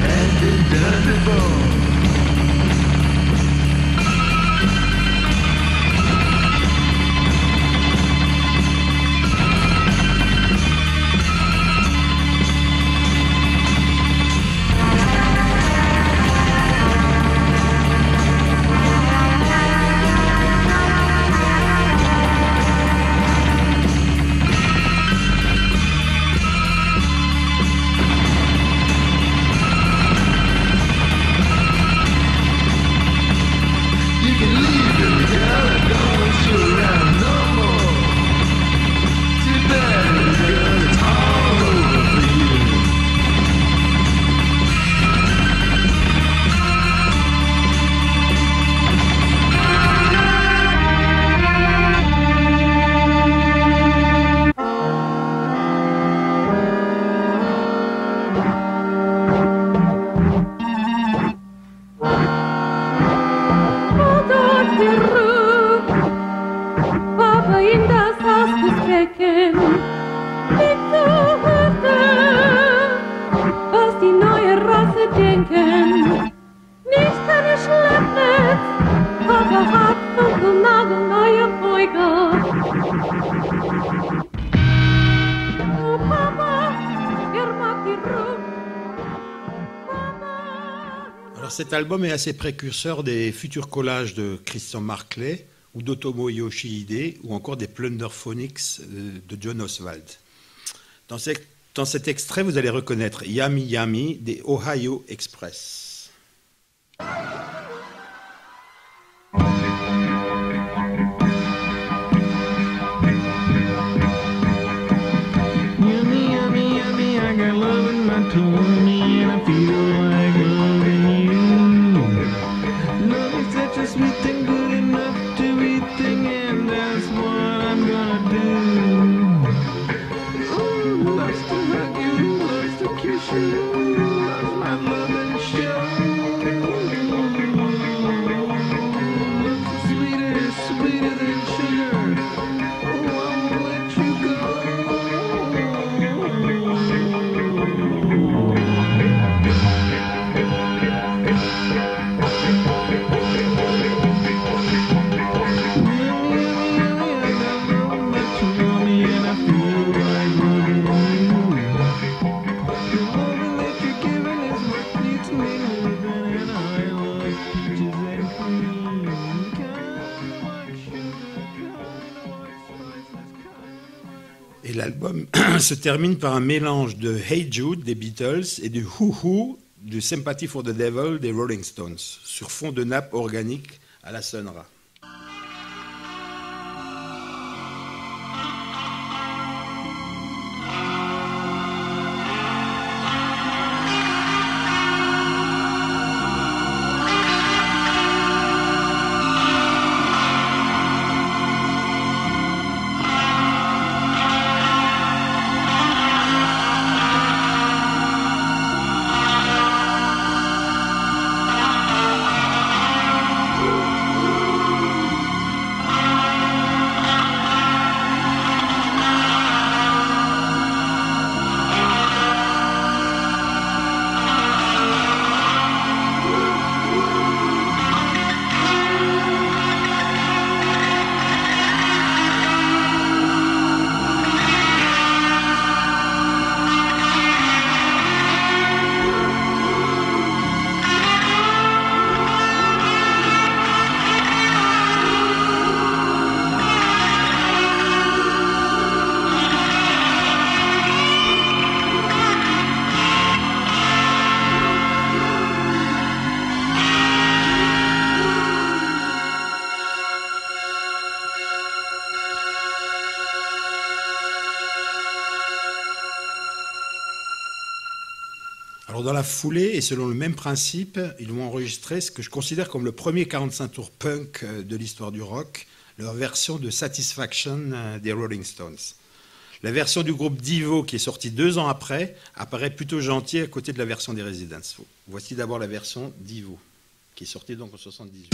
has been done before. Cet album est assez précurseur des futurs collages de Christian Marclay ou d'Otomo Yoshihide ou encore des Plunderphonics de John Oswald. Dans cet extrait, vous allez reconnaître Yummy Yummy des Ohio Express. Yummy, yummy, yummy, I got love in my tummy and I feel like loving you. Love is such a sweet thing, good enough to eat thing, and that's what I'm gonna do. Ooh, loves to hug you, loves to kiss you, loves my love and show. Love's sweeter, sweeter than sugar. Oh, I won't let you go. Et l'album se termine par un mélange de Hey Jude des Beatles et du Who Who du Sympathy for the Devil des Rolling Stones, sur fond de nappe organique à la Sun Ra. Alors dans la foulée, et selon le même principe, ils vont enregistrer ce que je considère comme le premier 45 tours punk de l'histoire du rock, leur version de Satisfaction des Rolling Stones. La version du groupe Devo, qui est sortie 2 ans après, apparaît plutôt gentille à côté de la version des Residents. Voici d'abord la version Devo, qui est sortie donc en 78.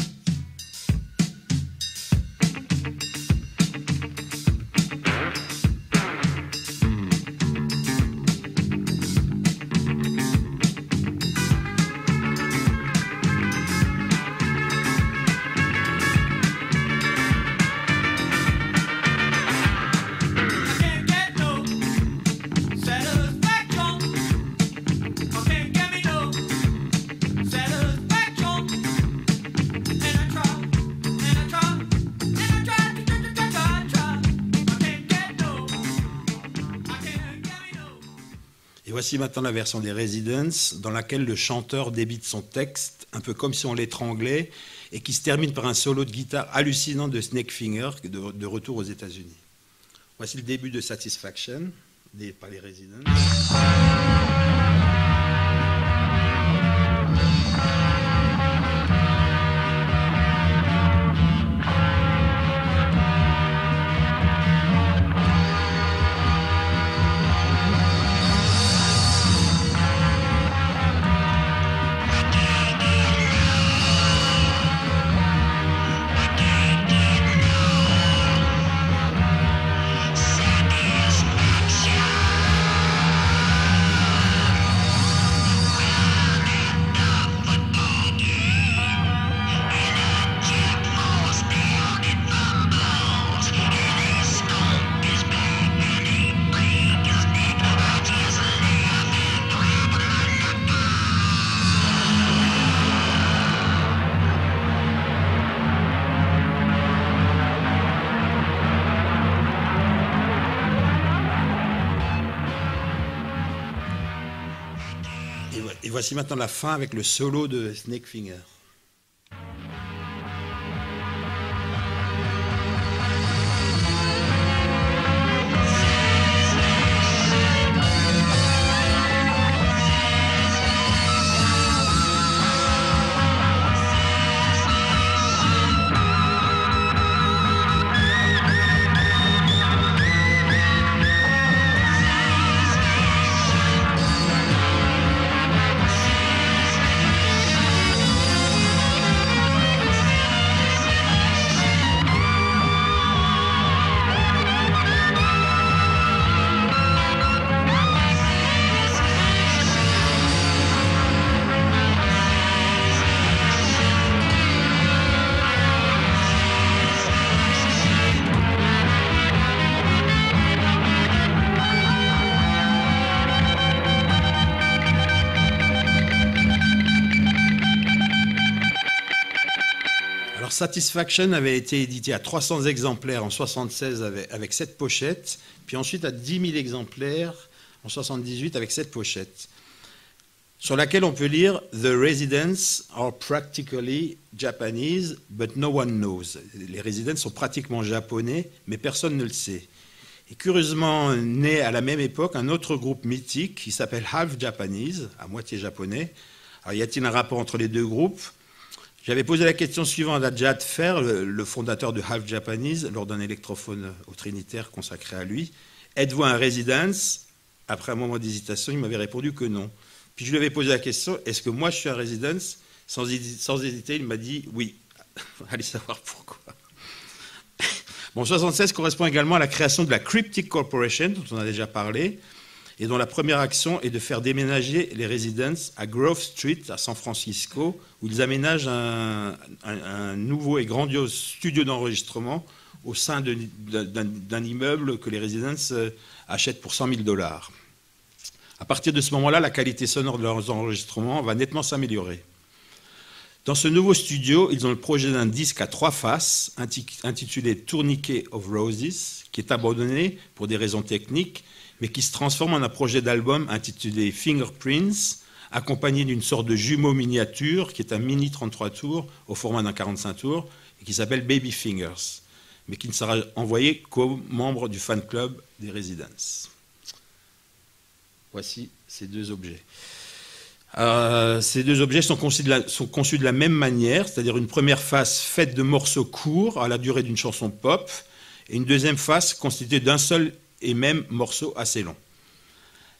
voici maintenant la version des Residents, dans laquelle le chanteur débite son texte, un peu comme si on l'étranglait, et qui se termine par un solo de guitare hallucinant de Snakefinger, de retour aux États-Unis. Voici le début de Satisfaction, par les Residents. Et voici maintenant la fin avec le solo de Snakefinger. Satisfaction avait été édité à 300 exemplaires en 1976 avec cette pochette, puis ensuite à 10 000 exemplaires en 1978 avec cette pochette, sur laquelle on peut lire « The residents are practically Japanese, but no one knows ». Les résidents sont pratiquement japonais, mais personne ne le sait. Et curieusement, né à la même époque, un autre groupe mythique qui s'appelle Half Japanese, à moitié japonais. Alors, y a-t-il un rapport entre les deux groupes ? J'avais posé la question suivante à Jad Fer, le fondateur de Half Japanese, lors d'un électrophone au Trinitaire consacré à lui. Êtes-vous un Residence ? Après un moment d'hésitation, il m'avait répondu que non. Puis je lui avais posé la question, est-ce que moi je suis un Residence ? Sans hésiter, il m'a dit oui. Allez savoir pourquoi. Bon, 76 correspond également à la création de la Cryptic Corporation, dont on a déjà parlé, et dont la première action est de faire déménager les Residents à Grove Street, à San Francisco, où ils aménagent un nouveau et grandiose studio d'enregistrement au sein d'un immeuble que les Residents achètent pour $100 000. À partir de ce moment-là, la qualité sonore de leurs enregistrements va nettement s'améliorer. Dans ce nouveau studio, ils ont le projet d'un disque à 3 faces, intitulé Tourniquet of Roses, qui est abandonné pour des raisons techniques, mais qui se transforme en un projet d'album intitulé Fingerprints, accompagné d'une sorte de jumeau miniature, qui est un mini 33 tours, au format d'un 45 tours, et qui s'appelle Baby Fingers, mais qui ne sera envoyé qu'aux membres du fan club des Residents. Voici ces deux objets. Ces deux objets sont conçus de la même manière, c'est-à-dire une première face faite de morceaux courts à la durée d'une chanson pop, et une deuxième face constituée d'un seul et même morceau assez long.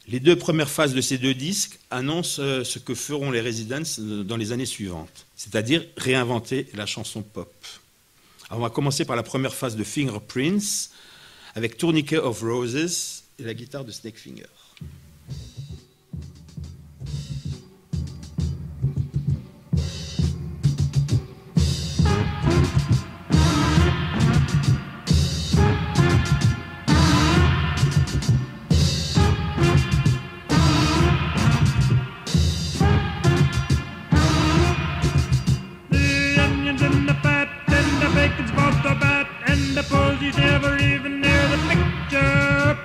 Les deux premières phases de ces deux disques annoncent ce que feront les Residents dans les années suivantes, c'est-à-dire réinventer la chanson pop. Alors on va commencer par la première phase de Fingerprints, avec Tourniquet of Roses et la guitare de Snakefinger. Never even near the picture.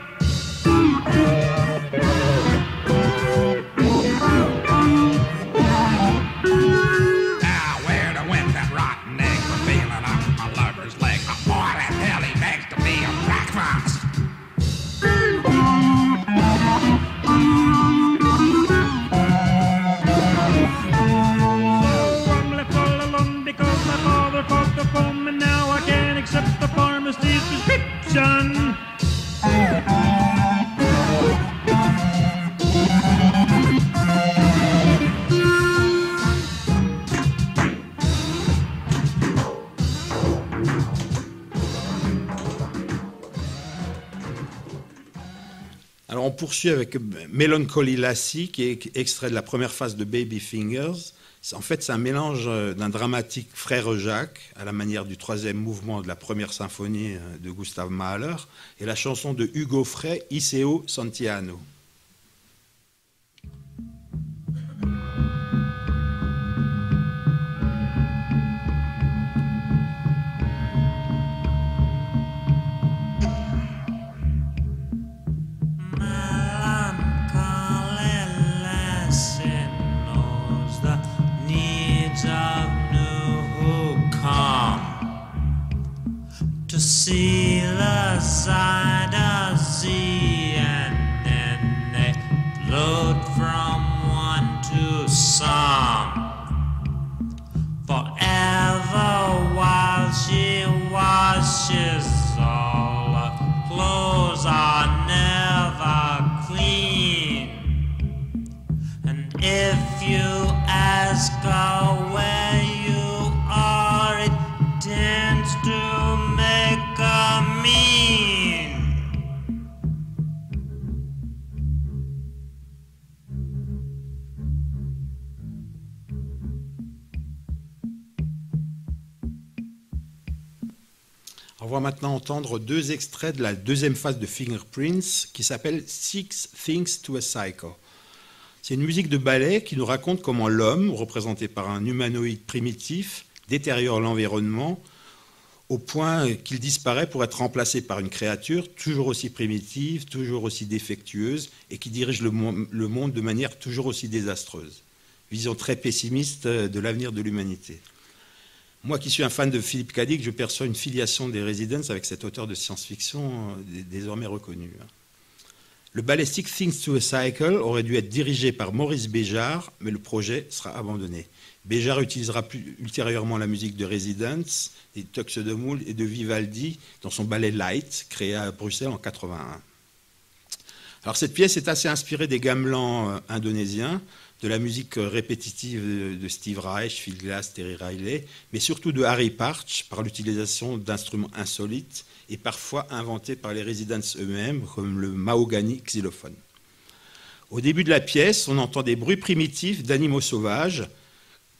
Alors on poursuit avec Melancholy Lassie, qui est extrait de la première phase de Baby Fingers. En fait, c'est un mélange d'un dramatique Frère Jacques, à la manière du troisième mouvement de la première symphonie de Gustav Mahler, et la chanson de Hugo Frey, Iseo Santiano. See the side of sea, and then they float from one to some. Forever while she washes, all her clothes are never clean. And if you ask her where you are, it tends to make her mean. On va maintenant entendre deux extraits de la deuxième phase de Fingerprints qui s'appelle Six Things to a Psycho. C'est une musique de ballet qui nous raconte comment l'homme, représenté par un humanoïde primitif, détériore l'environnement au point qu'il disparaît pour être remplacé par une créature toujours aussi primitive, toujours aussi défectueuse et qui dirige le monde de manière toujours aussi désastreuse. Vision très pessimiste de l'avenir de l'humanité. Moi qui suis un fan de Philippe K. Dick, je perçois une filiation des Residents avec cet auteur de science-fiction désormais reconnu. Le ballet Six Things to a Cycle aurait dû être dirigé par Maurice Béjart, mais le projet sera abandonné. Béjart utilisera ultérieurement la musique de Residents, des Tux de Moule et de Vivaldi dans son ballet Light, créé à Bruxelles en 1981. Alors cette pièce est assez inspirée des gamelans indonésiens, de la musique répétitive de Steve Reich, Phil Glass, Terry Riley, mais surtout de Harry Partch par l'utilisation d'instruments insolites et parfois inventés par les Residents eux-mêmes, comme le mahogany xylophone. Au début de la pièce, on entend des bruits primitifs d'animaux sauvages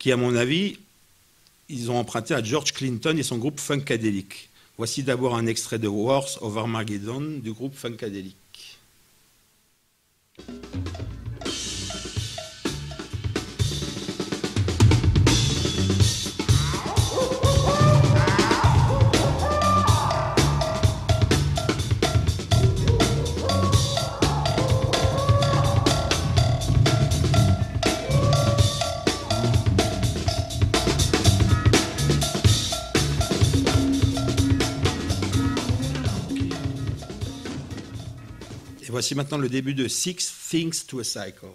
qui, à mon avis, ils ont emprunté à George Clinton et son groupe Funkadelic. Voici d'abord un extrait de Wars of Armageddon du groupe Funkadelic. Voici maintenant le début de Six Things to a Cycle.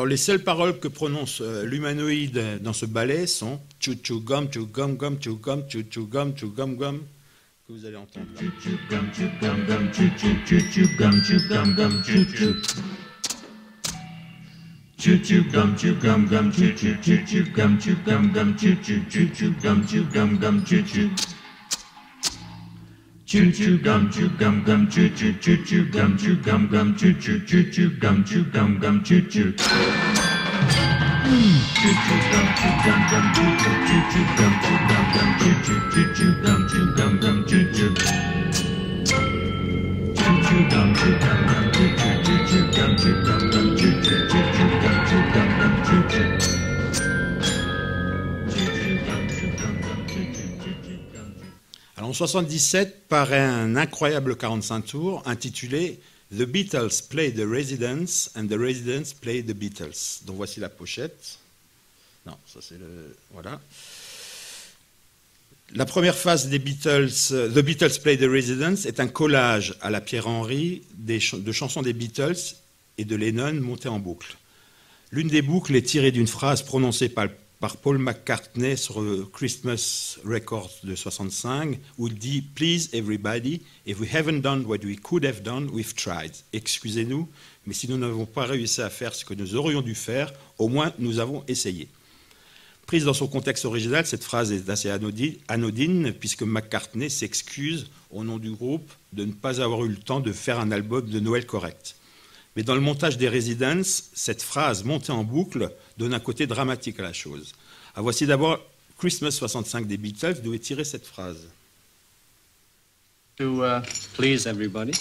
Alors, les seules paroles que prononce l'humanoïde dans ce ballet sont chou chou gum chou gum gum chou gum chou chou gum chou gum gum, que vous allez entendre là. Choo choo gum choo gum gum choo choo choo choo gum choo gum gum choo choo choo choo gum choo gum gum choo choo choo choo gum choo gum gum choo choo choo choo gum choo gum gum choo choo choo choo gum choo gum gum choo choo choo choo gum choo gum gum choo choo choo choo gum choo gum gum choo choo choo choo gum choo gum gum choo choo choo choo gum choo gum gum choo choo choo choo gum choo gum gum choo choo choo choo gum choo gum gum choo choo. Alors, en 77 paraît un incroyable 45 tours intitulé The Beatles Play the Residents and the Residents Play the Beatles. Donc voici la pochette. Non, ça c'est le... Voilà. La première phase des Beatles, The Beatles Play the Residents, est un collage à la Pierre-Henry de chansons des Beatles et de Lennon montées en boucle. L'une des boucles est tirée d'une phrase prononcée par Paul McCartney sur Christmas Records de 65, où il dit « Please everybody, if we haven't done what we could have done, we've tried. » Excusez-nous, mais si nous n'avons pas réussi à faire ce que nous aurions dû faire, au moins nous avons essayé. Prise dans son contexte original, cette phrase est assez anodine, puisque McCartney s'excuse au nom du groupe de ne pas avoir eu le temps de faire un album de Noël correct. Mais dans le montage des Residents, cette phrase montée en boucle donne un côté dramatique à la chose. Ah, voici d'abord Christmas 65 des Beatles, d'où est tirée cette phrase. To Please everybody.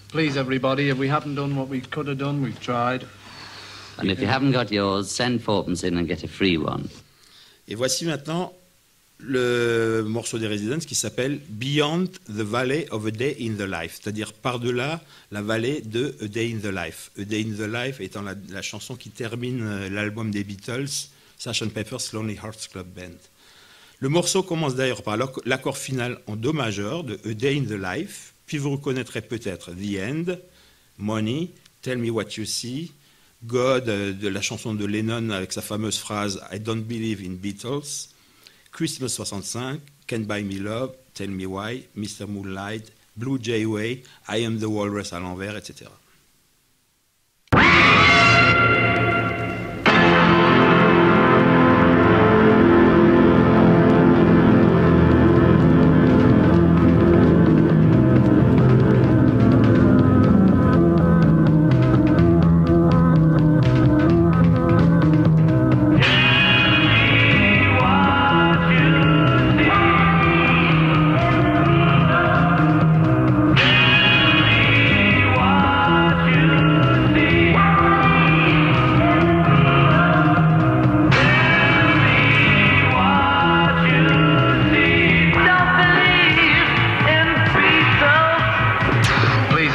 please everybody, if we haven't done what we could have done, we've tried. And if you haven't got yours, send fourpence in and get a free one. Et voici maintenant le morceau des Residents qui s'appelle Beyond the Valley of a Day in the Life, c'est-à-dire par-delà la vallée de A Day in the Life. A Day in the Life étant la chanson qui termine l'album des Beatles, Sgt. Pepper's Lonely Hearts Club Band. Le morceau commence d'ailleurs par l'accord final en do majeur de A Day in the Life, puis vous reconnaîtrez peut-être The End, Money, Tell Me What You See, God de la chanson de Lennon avec sa fameuse phrase I don't believe in Beatles, Christmas 65, Can't Buy Me Love, Tell Me Why, Mr. Moonlight, Blue Jay Way, I Am the Walrus à l'envers, etc.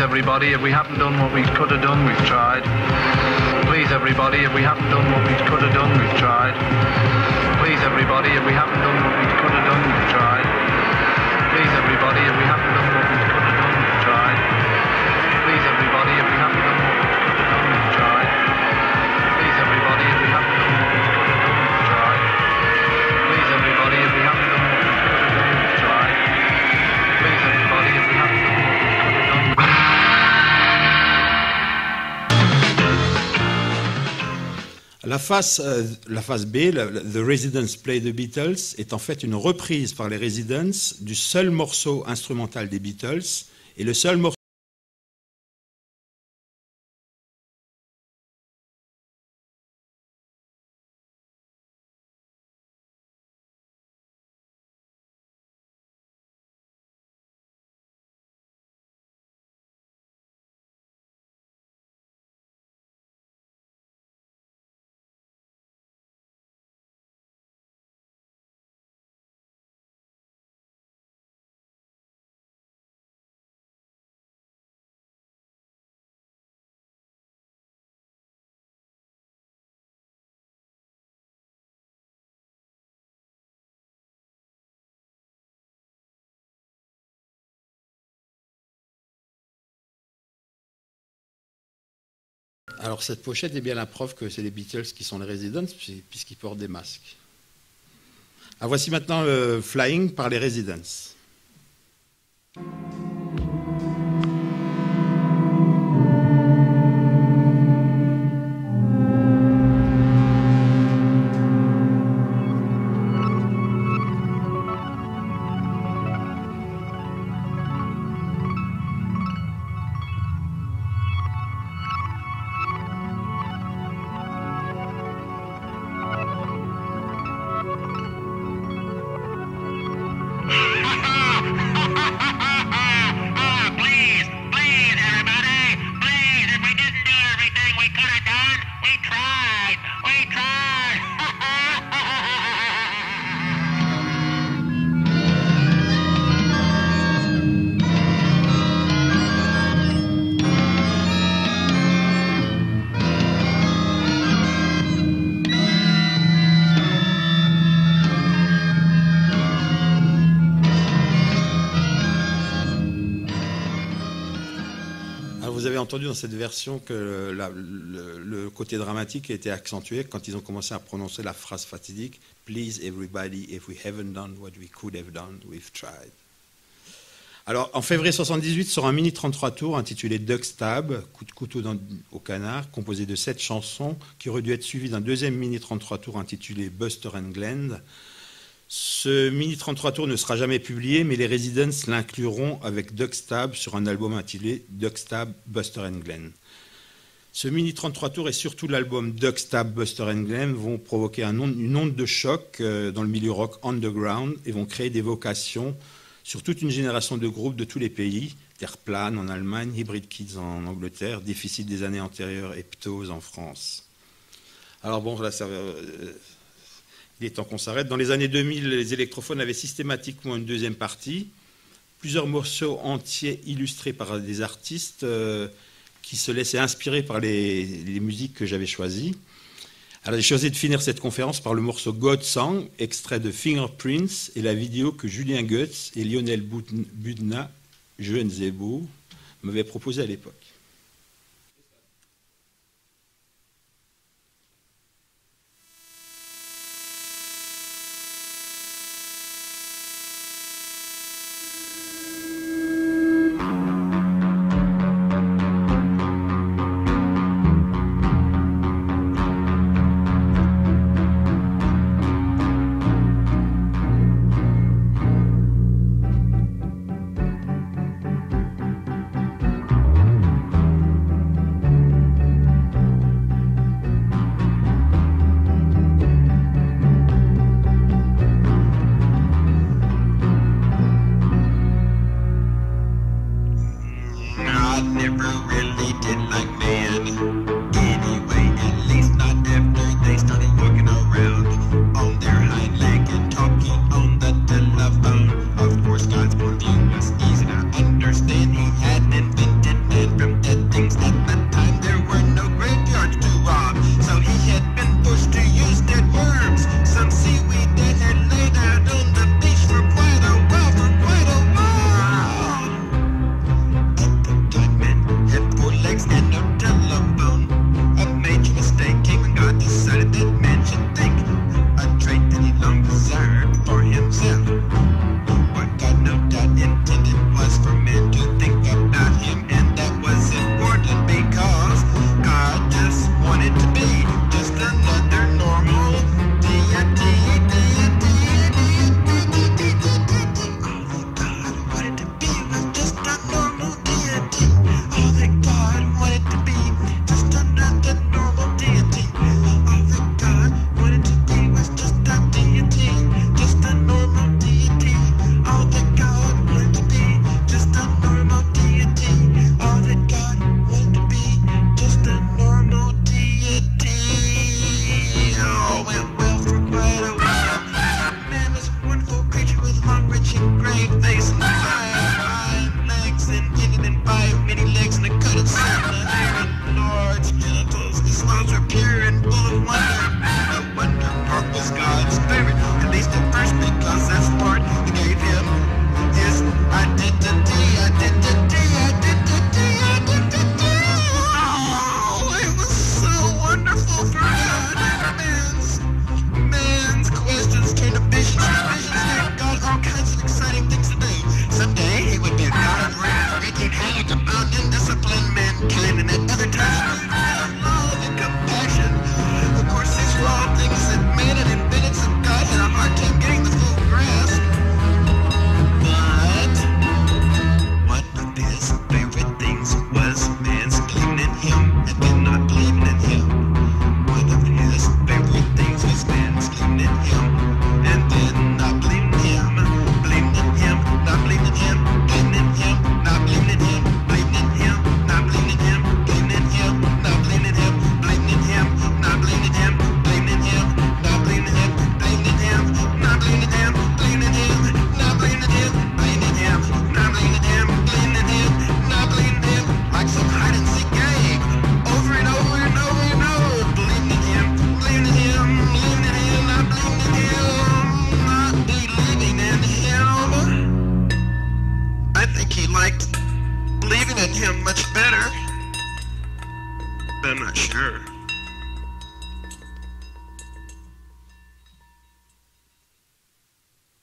Everybody, if we haven't done what we could have done, we've tried. Please everybody, if we haven't done what we could have done, we've tried. Please everybody, if we haven't done what we could have done, we've tried. Please everybody, if we haven't done what we could have done, we've tried. Please everybody, if we haven't done what we could have done, we've tried. Please everybody, if we haven't done what we could have done, we've tried. Please everybody, if we haven't done what we could have done, we've tried. Please everybody, if we haven't done what we could have done, La phase B, The Residents Play the Beatles, est en fait une reprise par les Residents du seul morceau instrumental des Beatles et le seul morceau Alors cette pochette est bien la preuve que c'est les Beatles qui sont les Residents, puisqu'ils portent des masques. Alors voici maintenant Flying par les Residents. Vous avez entendu dans cette version que le côté dramatique a été accentué quand ils ont commencé à prononcer la phrase fatidique « Please everybody, if we haven't done what we could have done, we've tried ». Alors, en février 78, sort un mini 33 tours intitulé Duck Stab, coup de couteau au canard, composé de 7 chansons, qui aurait dû être suivi d'un deuxième mini 33 tours intitulé Buster and Glenn. Ce mini 33 tours ne sera jamais publié, mais les Residents l'incluront avec Duck Stab sur un album intitulé Duck Stab, Buster and Glenn. Ce mini 33 tours et surtout l'album Duck Stab, Buster and Glenn vont provoquer une onde de choc dans le milieu rock underground et vont créer des vocations sur toute une génération de groupes de tous les pays, Terre plane en Allemagne, Hybrid Kids en Angleterre, Déficit des années antérieures et Ptose en France. Alors bon, là, il est temps qu'on s'arrête. Dans les années 2000, les électrophones avaient systématiquement une deuxième partie, plusieurs morceaux entiers illustrés par des artistes qui se laissaient inspirer par les musiques que j'avais choisies. Alors j'ai choisi de finir cette conférence par le morceau God Song, extrait de Fingerprints, et la vidéo que Julien Goetz et Lionel Budna, jeunes et beaux, m'avaient proposée à l'époque.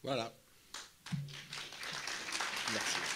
Voilà. Merci.